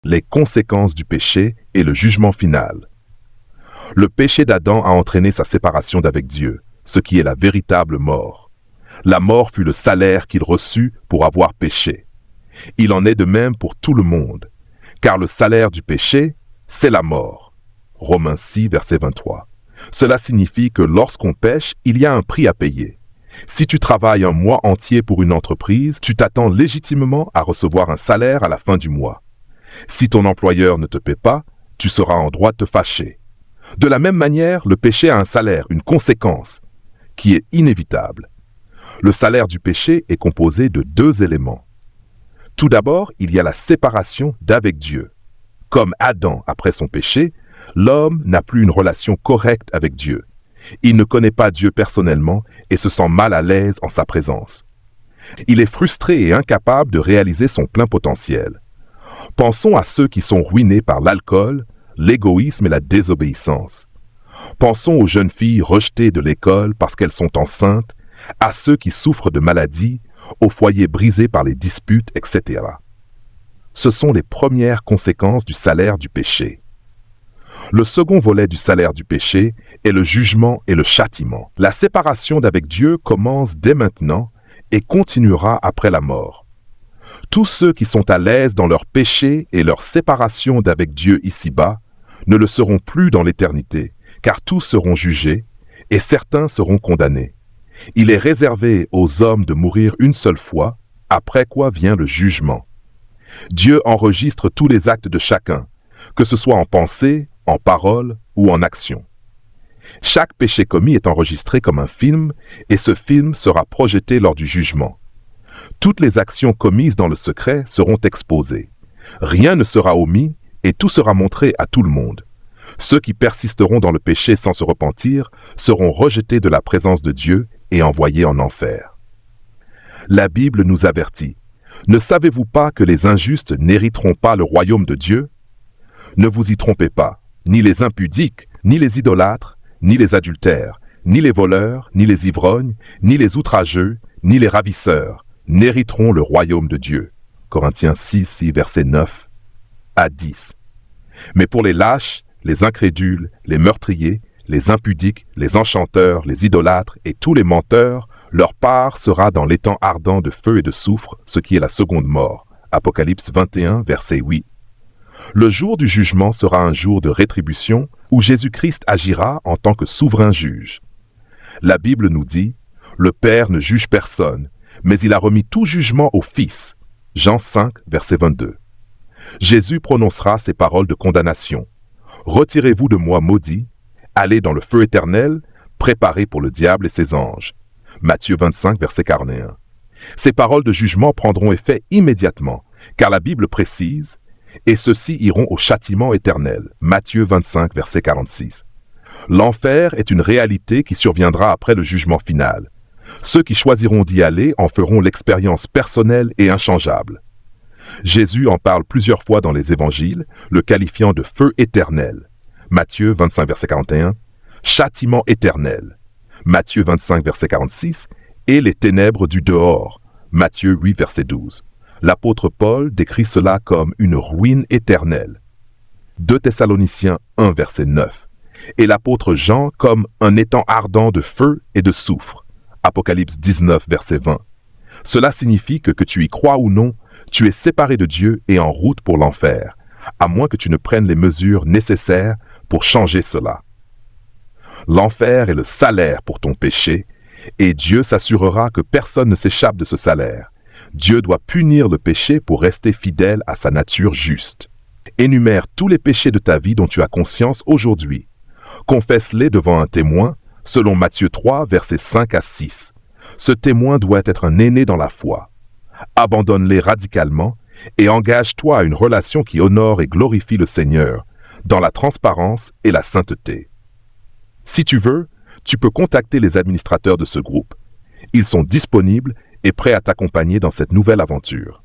les conséquences du péché et le jugement final. Le péché d'Adam a entraîné sa séparation d'avec Dieu, ce qui est la véritable mort. La mort fut le salaire qu'il reçut pour avoir péché. Il en est de même pour tout le monde, car le salaire du péché, c'est la mort. Romains 6, verset 23. Cela signifie que lorsqu'on pêche, il y a un prix à payer. Si tu travailles un mois entier pour une entreprise, tu t'attends légitimement à recevoir un salaire à la fin du mois. Si ton employeur ne te paie pas, tu seras en droit de te fâcher. De la même manière, le péché a un salaire, une conséquence, qui est inévitable. Le salaire du péché est composé de deux éléments. Tout d'abord, il y a la séparation d'avec Dieu. Comme Adam après son péché, l'homme n'a plus une relation correcte avec Dieu. Il ne connaît pas Dieu personnellement et se sent mal à l'aise en sa présence. Il est frustré et incapable de réaliser son plein potentiel. Pensons à ceux qui sont ruinés par l'alcool, l'égoïsme et la désobéissance. Pensons aux jeunes filles rejetées de l'école parce qu'elles sont enceintes, à ceux qui souffrent de maladies, aux foyers brisés par les disputes, etc. Ce sont les premières conséquences du salaire du péché. Le second volet du salaire du péché est le jugement et le châtiment. La séparation d'avec Dieu commence dès maintenant et continuera après la mort. Tous ceux qui sont à l'aise dans leur péché et leur séparation d'avec Dieu ici-bas ne le seront plus dans l'éternité, car tous seront jugés et certains seront condamnés. Il est réservé aux hommes de mourir une seule fois, après quoi vient le jugement. Dieu enregistre tous les actes de chacun, que ce soit en pensée, en parole ou en action. Chaque péché commis est enregistré comme un film et ce film sera projeté lors du jugement. Toutes les actions commises dans le secret seront exposées. Rien ne sera omis et tout sera montré à tout le monde. Ceux qui persisteront dans le péché sans se repentir seront rejetés de la présence de Dieu et envoyés en enfer. La Bible nous avertit. Ne savez-vous pas que les injustes n'hériteront pas le royaume de Dieu? Ne vous y trompez pas, ni les impudiques, ni les idolâtres, ni les adultères, ni les voleurs, ni les ivrognes, ni les outrageux, ni les ravisseurs n'hériteront le royaume de Dieu. Corinthiens 6, versets 9 à 10. Mais pour les lâches, les incrédules, les meurtriers, les impudiques, les enchanteurs, les idolâtres et tous les menteurs, leur part sera dans l'étang ardent de feu et de soufre, ce qui est la seconde mort. Apocalypse 21, verset 8. Le jour du jugement sera un jour de rétribution où Jésus-Christ agira en tant que souverain juge. La Bible nous dit « Le Père ne juge personne, mais il a remis tout jugement au Fils » Jean 5, verset 22. Jésus prononcera ces paroles de condamnation. « Retirez-vous de moi, maudits, allez dans le feu éternel, préparé pour le diable et ses anges. » Matthieu 25, verset 41. Ces paroles de jugement prendront effet immédiatement, car la Bible précise « Et ceux-ci iront au châtiment éternel. » Matthieu 25, verset 46. L'enfer est une réalité qui surviendra après le jugement final. Ceux qui choisiront d'y aller en feront l'expérience personnelle et inchangeable. Jésus en parle plusieurs fois dans les évangiles, le qualifiant de feu éternel. Matthieu 25, verset 41, châtiment éternel. Matthieu 25, verset 46, et les ténèbres du dehors. Matthieu 8, verset 12. L'apôtre Paul décrit cela comme une ruine éternelle. 2 Thessaloniciens 1, verset 9. Et l'apôtre Jean comme un étang ardent de feu et de soufre. Apocalypse 19, verset 20. Cela signifie que tu y crois ou non, tu es séparé de Dieu et en route pour l'enfer, à moins que tu ne prennes les mesures nécessaires pour changer cela. L'enfer est le salaire pour ton péché, et Dieu s'assurera que personne ne s'échappe de ce salaire. Dieu doit punir le péché pour rester fidèle à sa nature juste. Énumère tous les péchés de ta vie dont tu as conscience aujourd'hui. Confesse-les devant un témoin, selon Matthieu 3, versets 5 à 6. Ce témoin doit être un aîné dans la foi. Abandonne-les radicalement et engage-toi à une relation qui honore et glorifie le Seigneur, dans la transparence et la sainteté. Si tu veux, tu peux contacter les administrateurs de ce groupe. Ils sont disponibles et prêts à t'accompagner dans cette nouvelle aventure.